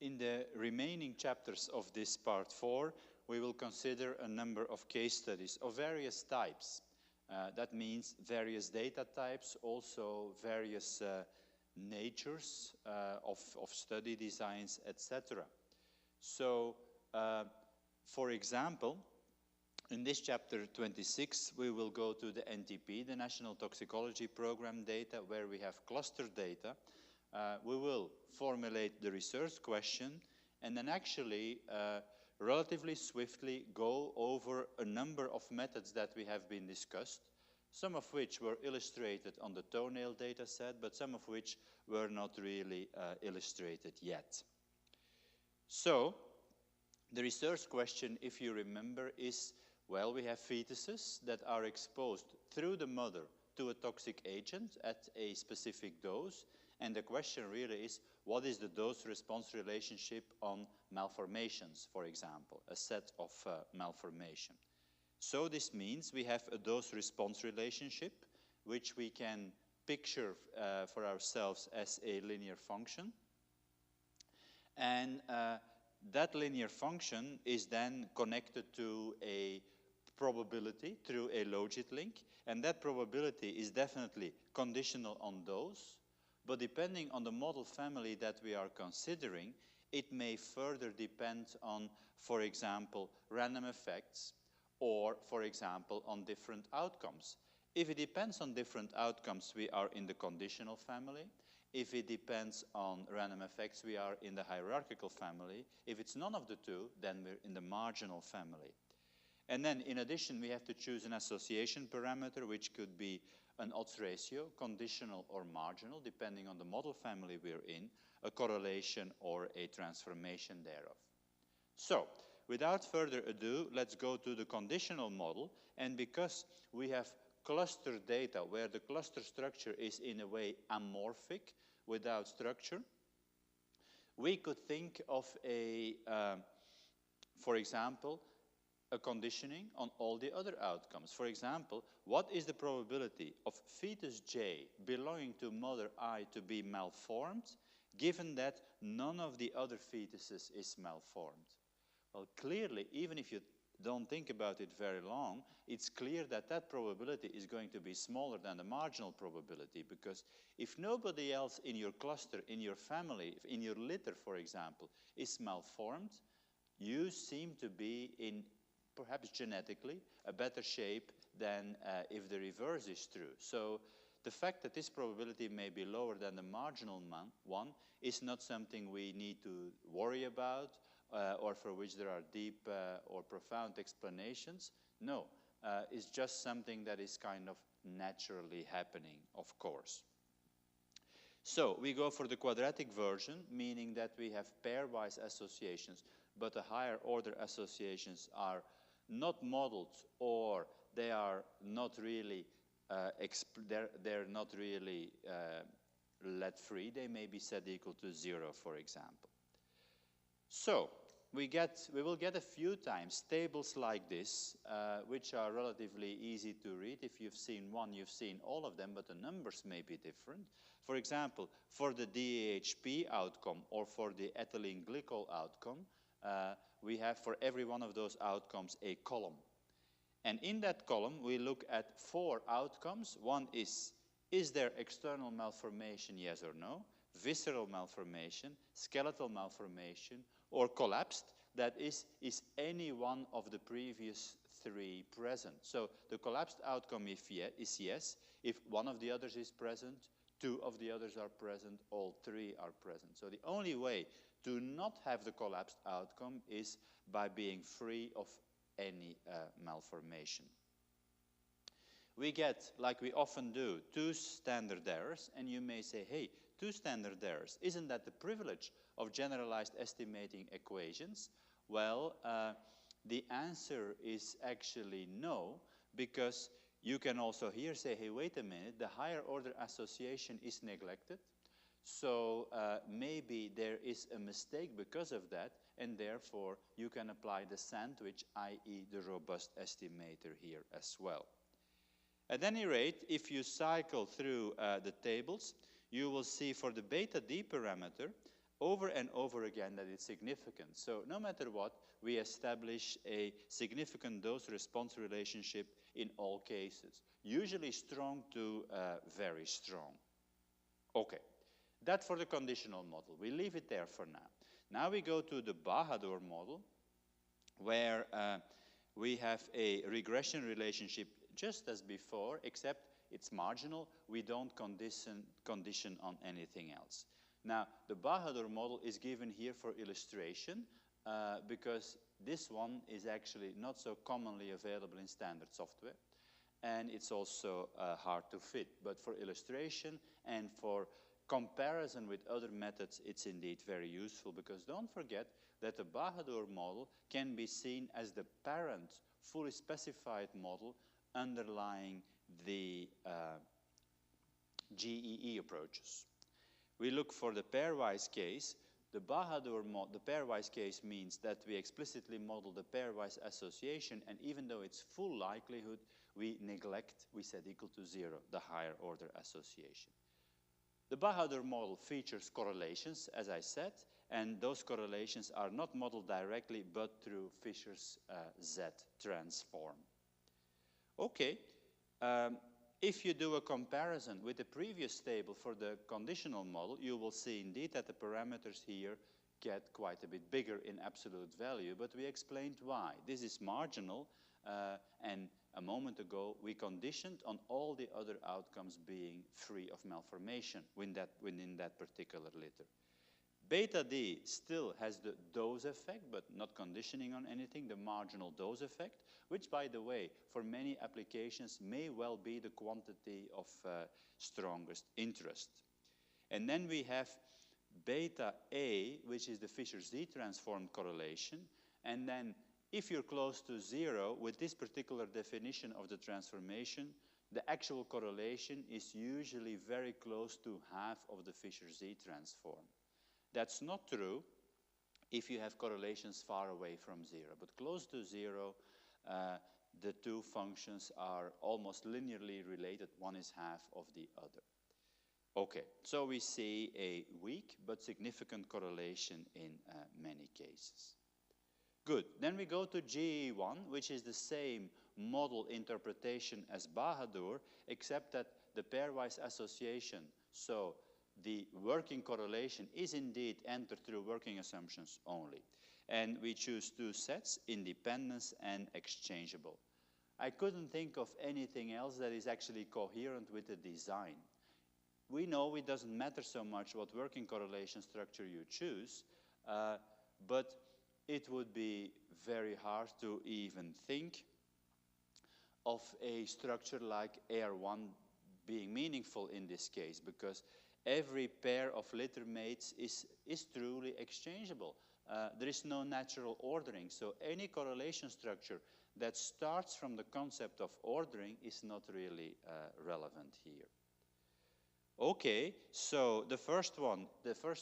In the remaining chapters of this part 4, we will consider a number of case studies of various types. That means various data types, also various natures of study designs, etc. So, for example, in this chapter 26, we will go to the NTP, the National Toxicology Program data, where we have cluster data. We will formulate the research question and then actually relatively swiftly go over a number of methods that we have been discussed, some of which were illustrated on the toenail data set, but some of which were not really illustrated yet. So, the research question, if you remember, is, well, we have fetuses that are exposed through the mother to a toxic agent at a specific dose. And the question really is, what is the dose-response relationship on malformations, for example, a set of malformation. So this means we have a dose-response relationship, which we can picture for ourselves as a linear function. And that linear function is then connected to a probability through a logit link. And that probability is definitely conditional on dose. But depending on the model family that we are considering, it may further depend on, for example, random effects, or, for example, on different outcomes. If it depends on different outcomes, we are in the conditional family. If it depends on random effects, we are in the hierarchical family. If it's none of the two, then we're in the marginal family. And then, in addition, we have to choose an association parameter, which could be an odds ratio, conditional or marginal, depending on the model family we're in, a correlation or a transformation thereof. So, without further ado, let's go to the conditional model. And because we have cluster data where the cluster structure is in a way amorphic, without structure, we could think of a, for example, a conditioning on all the other outcomes. For example, what is the probability of fetus J belonging to mother I to be malformed, given that none of the other fetuses is malformed? Well, clearly, even if you don't think about it very long, it's clear that that probability is going to be smaller than the marginal probability, because if nobody else in your cluster, in your family, in your litter, for example, is malformed, you seem to be in, perhaps genetically, a better shape than if the reverse is true. So the fact that this probability may be lower than the marginal one is not something we need to worry about or for which there are deep or profound explanations. No, it's just something that is kind of naturally happening, of course. So we go for the quadratic version, meaning that we have pairwise associations, but the higher order associations are not modeled, or they are not really they're not really let free. They may be set equal to 0, for example. So we will get a few times tables like this, which are relatively easy to read. If you've seen one, you've seen all of them, but the numbers may be different. For example, for the DAHP outcome or for the ethylene glycol outcome, we have for every one of those outcomes a column. And in that column, we look at 4 outcomes. One is there external malformation, yes or no? Visceral malformation, skeletal malformation, or collapsed, that is any one of the previous 3 present? So the collapsed outcome is yes. If one of the others is present, 2 of the others are present, all 3 are present. So the only way to not have the collapsed outcome is by being free of any malformation. We get, like we often do, 2 standard errors, and you may say, hey, 2 standard errors, isn't that the privilege of generalized estimating equations? Well, the answer is actually no, because you can also here say, hey, wait a minute, the higher order association is neglected. So maybe there is a mistake because of that, and therefore you can apply the sandwich, i.e. the robust estimator here as well. At any rate, if you cycle through the tables, you will see for the beta D parameter, over and over again that it's significant. So no matter what, we establish a significant dose-response relationship in all cases, usually strong to very strong. Okay, that for the conditional model. We leave it there for now. Now we go to the Bahadur model, where we have a regression relationship just as before, except it's marginal. We don't condition on anything else. Now, the Bahadur model is given here for illustration because this one is actually not so commonly available in standard software, and it's also hard to fit. But for illustration and for comparison with other methods, it's indeed very useful, because don't forget that the Bahadur model can be seen as the parent, fully specified model underlying the GEE approaches. We look for the pairwise case. The pairwise case means that we explicitly model the pairwise association, and even though it's full likelihood, we neglect, we set equal to 0, the higher order association. The Bahadur model features correlations, as I said, and those correlations are not modeled directly, but through Fisher's Z transform. Okay, if you do a comparison with the previous table for the conditional model, you will see indeed that the parameters here get quite a bit bigger in absolute value, but we explained why. This is marginal, and a moment ago we conditioned on all the other outcomes being free of malformation within that particular litter. Beta D still has the dose effect, but not conditioning on anything, the marginal dose effect, which, by the way, for many applications may well be the quantity of strongest interest. And then we have beta A, which is the Fisher-Z transformed correlation, and then if you're close to 0, with this particular definition of the transformation, the actual correlation is usually very close to half of the Fisher-Z transform. That's not true if you have correlations far away from 0, but close to 0, the two functions are almost linearly related. One is half of the other. Okay, so we see a weak but significant correlation in many cases. Good, then we go to GE1, which is the same model interpretation as Bahadur, except that the pairwise association, so the working correlation, is indeed entered through working assumptions only. And we choose two sets, independence and exchangeable. I couldn't think of anything else that is actually coherent with the design. We know it doesn't matter so much what working correlation structure you choose, but it would be very hard to even think of a structure like AR1 being meaningful in this case, because every pair of litter mates is truly exchangeable. There is no natural ordering, so any correlation structure that starts from the concept of ordering is not really relevant here. Okay, so the first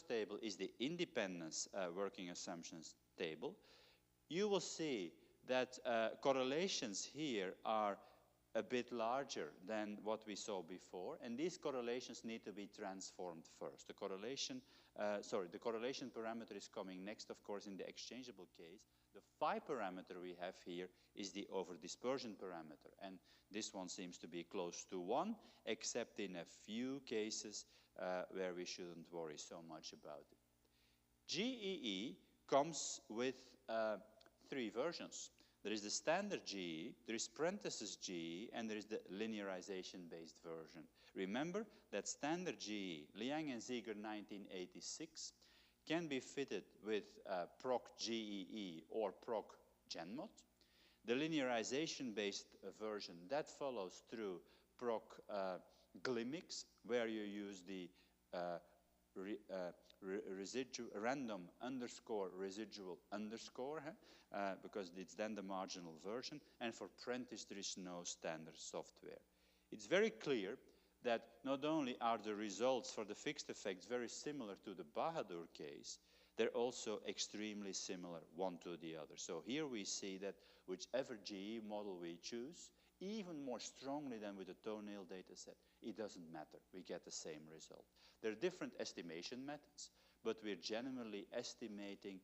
table is the independence working assumptions table. You will see that correlations here are a bit larger than what we saw before, and these correlations need to be transformed first. The correlation parameter is coming next, of course, in the exchangeable case. The phi parameter we have here is the over-dispersion parameter, and this one seems to be close to 1, except in a few cases where we shouldn't worry so much about it. GEE comes with 3 versions. There is the standard GE, there is parenthesis GE, and there is the linearization-based version. Remember that standard GE, Liang and Ziegler 1986, can be fitted with proc GEE or proc GenMod. The linearization-based version, that follows through proc Glimix, where you use the random underscore residual underscore, because it's then the marginal version, and for Prentice there is no standard software. It's very clear that not only are the results for the fixed effects very similar to the Bahadur case, they're also extremely similar one to the other. So here we see that whichever GE model we choose, even more strongly than with the toenail data set, it doesn't matter. We get the same result. There are different estimation methods, but we're generally estimating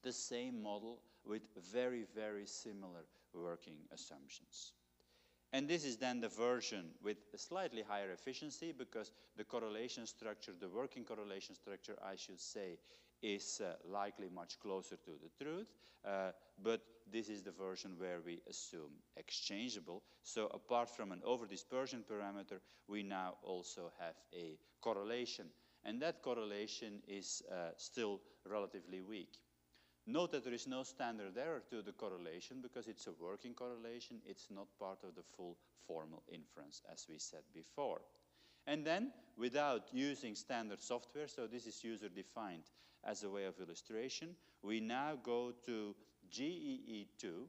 the same model with very, very similar working assumptions. And this is then the version with a slightly higher efficiency, because the correlation structure, the working correlation structure, I should say, is likely much closer to the truth. But this is the version where we assume exchangeable. So apart from an over-dispersion parameter, we now also have a correlation. And that correlation is still relatively weak. Note that there is no standard error to the correlation because it's a working correlation. It's not part of the full formal inference, as we said before. And then, without using standard software, so this is user-defined as a way of illustration, we now go to GEE2,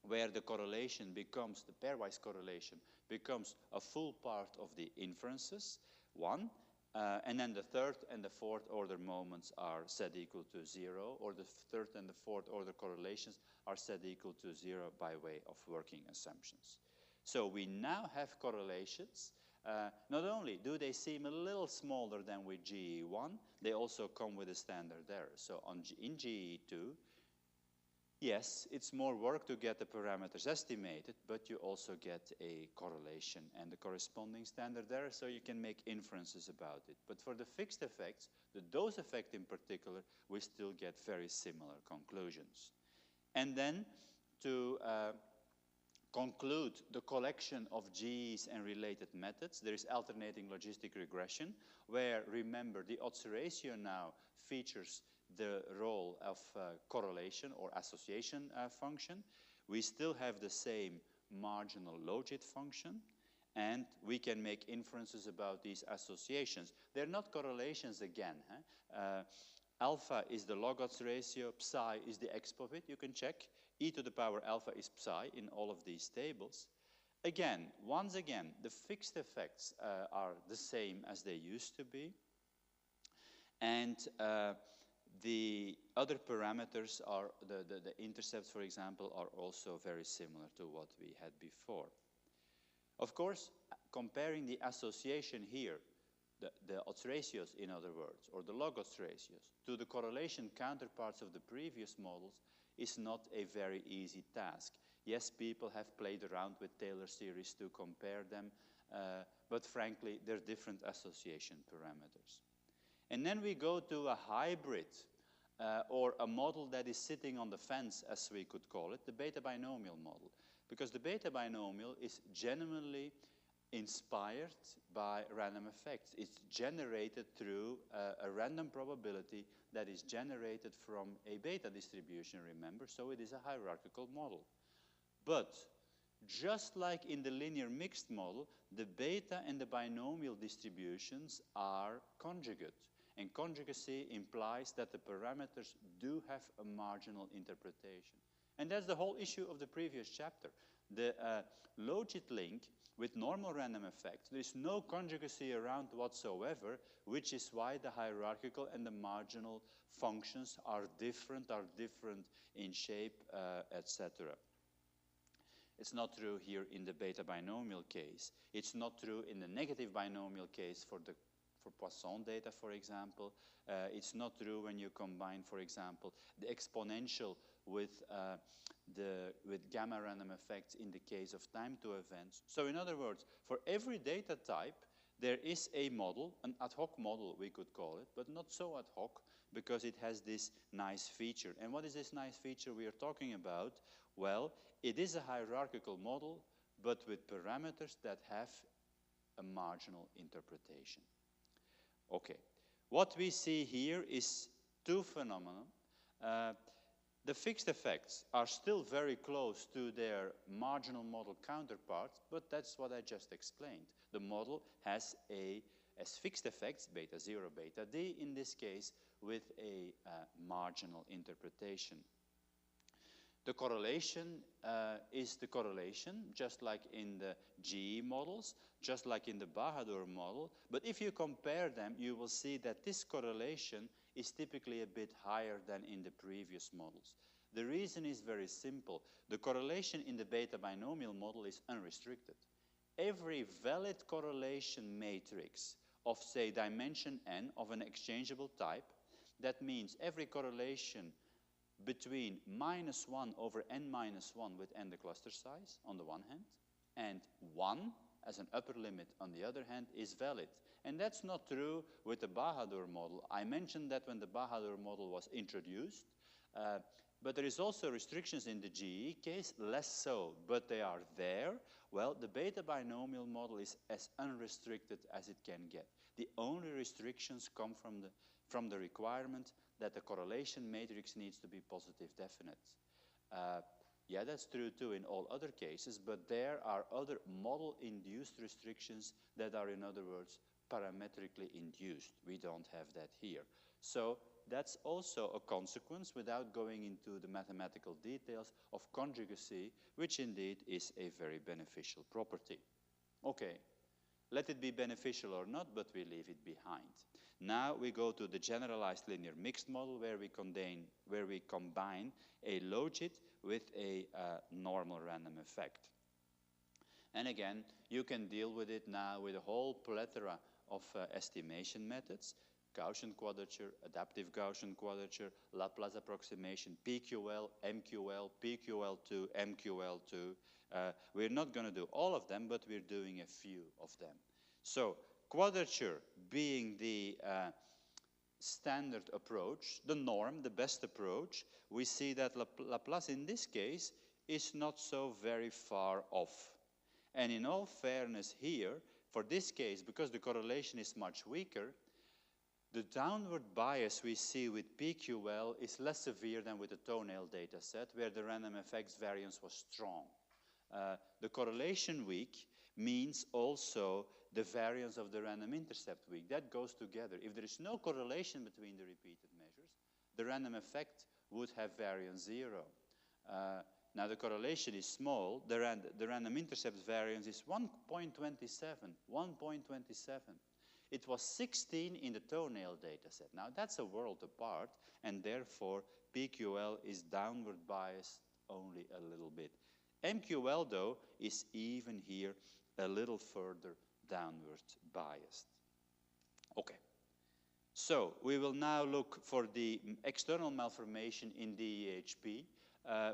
where the correlation becomes, the pairwise correlation, becomes a full part of the inferences, one. And then the third and the fourth order moments are set equal to 0, or the third and the fourth order correlations are set equal to 0 by way of working assumptions. So we now have correlations. Not only do they seem a little smaller than with GE1, they also come with a standard error. So in GE2, yes, it's more work to get the parameters estimated, but you also get a correlation and the corresponding standard error, so you can make inferences about it. But for the fixed effects, the dose effect in particular, we still get very similar conclusions. And then to conclude the collection of GEs and related methods, there is alternating logistic regression, where, remember, the odds ratio now features the role of correlation or association function. We still have the same marginal logit function, and we can make inferences about these associations. They're not correlations again. Alpha is the log odds ratio, psi is the exp of it, you can check. E to the power alpha is psi in all of these tables. Again, once again, the fixed effects are the same as they used to be. And the other parameters are, the intercepts, for example, are also very similar to what we had before. Of course, comparing the association here, the odds ratios, in other words, or the log odds ratios, to the correlation counterparts of the previous models is not a very easy task. Yes, people have played around with Taylor series to compare them, but frankly, they're different association parameters. And then we go to a hybrid, or a model that is sitting on the fence, as we could call it, the beta binomial model. Because the beta binomial is genuinely inspired by random effects. It's generated through a random probability that is generated from a beta distribution, remember, so it is a hierarchical model. But just like in the linear mixed model, the beta and the binomial distributions are conjugate. And conjugacy implies that the parameters do have a marginal interpretation. And that's the whole issue of the previous chapter. The logit link with normal random effects, there is no conjugacy around whatsoever, which is why the hierarchical and the marginal functions are different in shape, etc. It's not true here in the beta binomial case. It's not true in the negative binomial case for Poisson data, for example. It's not true when you combine, for example, the exponential with gamma random effects in the case of time to events. So in other words, for every data type, there is a model, an ad hoc model we could call it, but not so ad hoc because it has this nice feature. And what is this nice feature we are talking about? Well, it is a hierarchical model, but with parameters that have a marginal interpretation. Okay, what we see here is two phenomena. The fixed effects are still very close to their marginal model counterparts, but that's what I just explained. The model has as fixed effects, beta 0, beta d, in this case, with a marginal interpretation. The correlation is the correlation, just like in the GE models, just like in the Bahadur model. But if you compare them, you will see that this correlation is typically a bit higher than in the previous models. The reason is very simple. The correlation in the beta binomial model is unrestricted. Every valid correlation matrix of, say, dimension n of an exchangeable type. That means every correlation between -1 over n minus 1 with n the cluster size on the one hand, and 1 as an upper limit on the other hand is valid. And that's not true with the Bahadur model. I mentioned that when the Bahadur model was introduced, but there is also restrictions in the GE case, less so, but they are there. Well, the beta binomial model is as unrestricted as it can get. The only restrictions come from the requirement that the correlation matrix needs to be positive definite. Yeah, that's true too in all other cases, but there are other model-induced restrictions that are, in other words, parametrically induced. We don't have that here. So that's also a consequence, without going into the mathematical details, of conjugacy, which indeed is a very beneficial property. Okay, let it be beneficial or not, but we leave it behind. Now we go to the generalized linear mixed model, where we combine a logit with a normal random effect. And again, you can deal with it now with a whole plethora of estimation methods: Gaussian quadrature, adaptive Gaussian quadrature, Laplace approximation, PQL, MQL, PQL2, MQL2. We're not going to do all of them, but we're doing a few of them. So quadrature being the standard approach, the norm, the best approach, we see that Laplace in this case is not so very far off. And in all fairness here, for this case, because the correlation is much weaker, the downward bias we see with PQL is less severe than with the toenail data set, where the random effects variance was strong. The correlation weak means also the variance of the random intercept weak. That goes together. If there is no correlation between the repeated measures, the random effect would have variance 0. Now the correlation is small. The random intercept variance is 1.27. 1.27. It was 16 in the toenail data set. Now that's a world apart, and therefore PQL is downward biased only a little bit. MQL, though, is even here a little further downward biased. Okay, so we will now look for the external malformation in DEHP.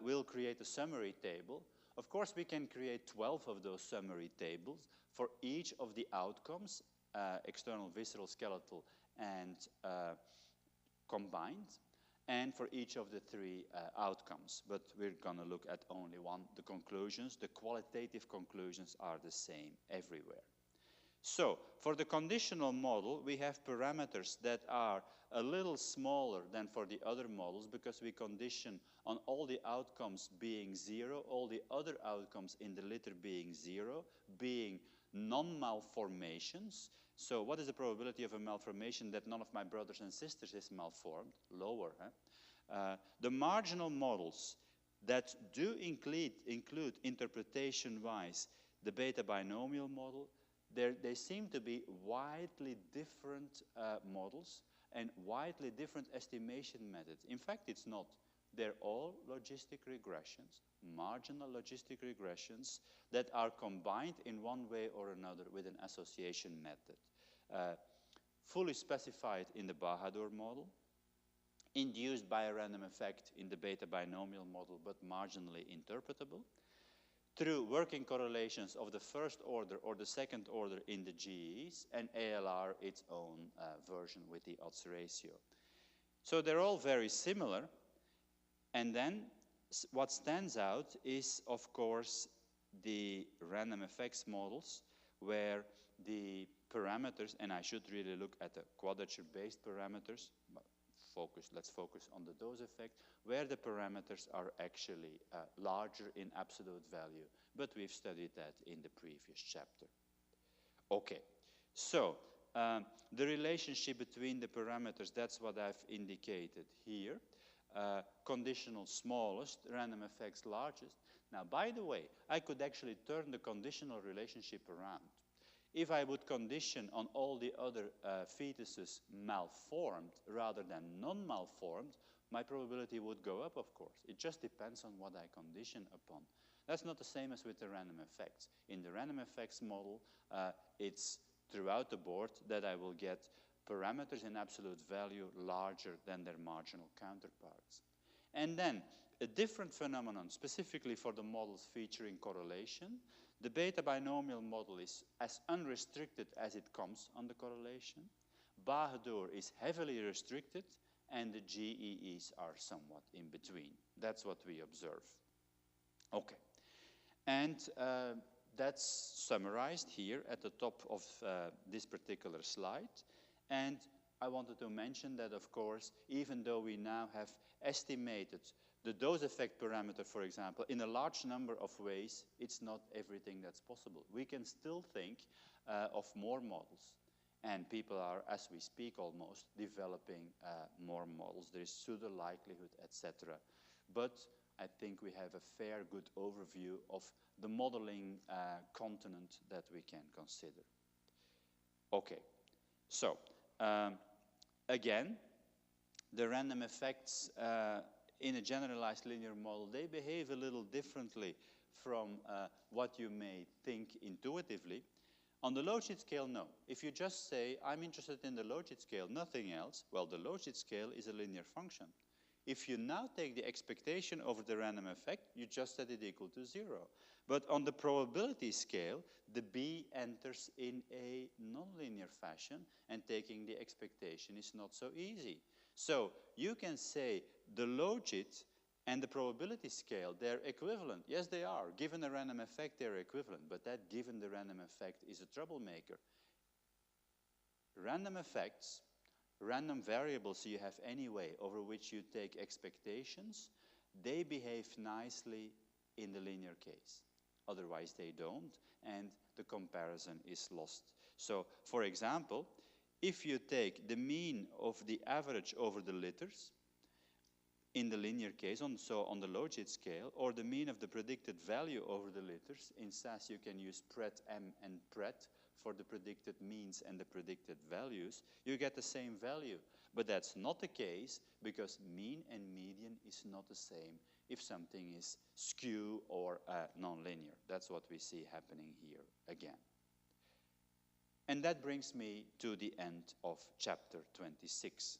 We'll create a summary table. Of course, we can create 12 of those summary tables for each of the outcomes, external, visceral, skeletal, and combined, and for each of the 3 outcomes. But we're going to look at only one. The conclusions, the qualitative conclusions, are the same everywhere. So, for the conditional model, we have parameters that are a little smaller than for the other models, because we condition on all the outcomes being 0, all the other outcomes in the litter being 0, being non-malformations. So what is the probability of a malformation that none of my brothers and sisters is malformed? Lower. Huh? The marginal models that do include interpretation-wise the beta binomial model, they seem to be widely different models and widely different estimation methods. In fact, it's not. They're all logistic regressions, marginal logistic regressions that are combined in one way or another with an association method. Fully specified in the Bahadur model, induced by a random effect in the beta binomial model, but marginally interpretable, through working correlations of the first order or the second order in the GEs, and ALR its own version with the odds ratio. So they're all very similar. And then what stands out is, of course, the random effects models, where the parameters, and I should really look at the quadrature-based parameters, but let's focus on the dose effect, where the parameters are actually larger in absolute value. But we've studied that in the previous chapter. Okay, so the relationship between the parameters, that's what I've indicated here. Conditional smallest, random effects largest. Now, by the way, I could actually turn the conditional relationship around. If I would condition on all the other fetuses malformed rather than non-malformed, my probability would go up, of course. It just depends on what I condition upon. That's not the same as with the random effects. In the random effects model, it's throughout the board that I will get parameters in absolute value larger than their marginal counterparts. And then a different phenomenon, specifically for the models featuring correlation. The beta binomial model is as unrestricted as it comes on the correlation. Bahadur is heavily restricted, and the GEEs are somewhat in between. That's what we observe. Okay. And that's summarized here at the top of this particular slide. And I wanted to mention that, of course, even though we now have estimated the dose effect parameter, for example, in a large number of ways, it's not everything that's possible. We can still think of more models. And people are, as we speak almost, developing more models. There is pseudo likelihood, etc. But I think we have a fair, good overview of the modeling continent that we can consider. Okay, so again, the random effects in a generalized linear model, they behave a little differently from what you may think intuitively. On the Logit scale, no. If you just say, I'm interested in the Logit scale, nothing else, well, the Logit scale is a linear function. If you now take the expectation over the random effect, you just set it equal to 0. But on the probability scale, the B enters in a nonlinear fashion, and taking the expectation is not so easy. So you can say the Logit and the probability scale, they're equivalent. Yes, they are. Given a random effect, they're equivalent. But that given the random effect is a troublemaker. Random effects, random variables you have anyway over which you take expectations, they behave nicely in the linear case. Otherwise, they don't, and the comparison is lost. So, for example, if you take the mean of the average over the litters, in the linear case, so on the Logit scale, or the mean of the predicted value over the litters, in SAS you can use pred M and pred for the predicted means and the predicted values, you get the same value. But that's not the case because mean and median is not the same if something is skew or nonlinear. That's what we see happening here again. And that brings me to the end of chapter 26.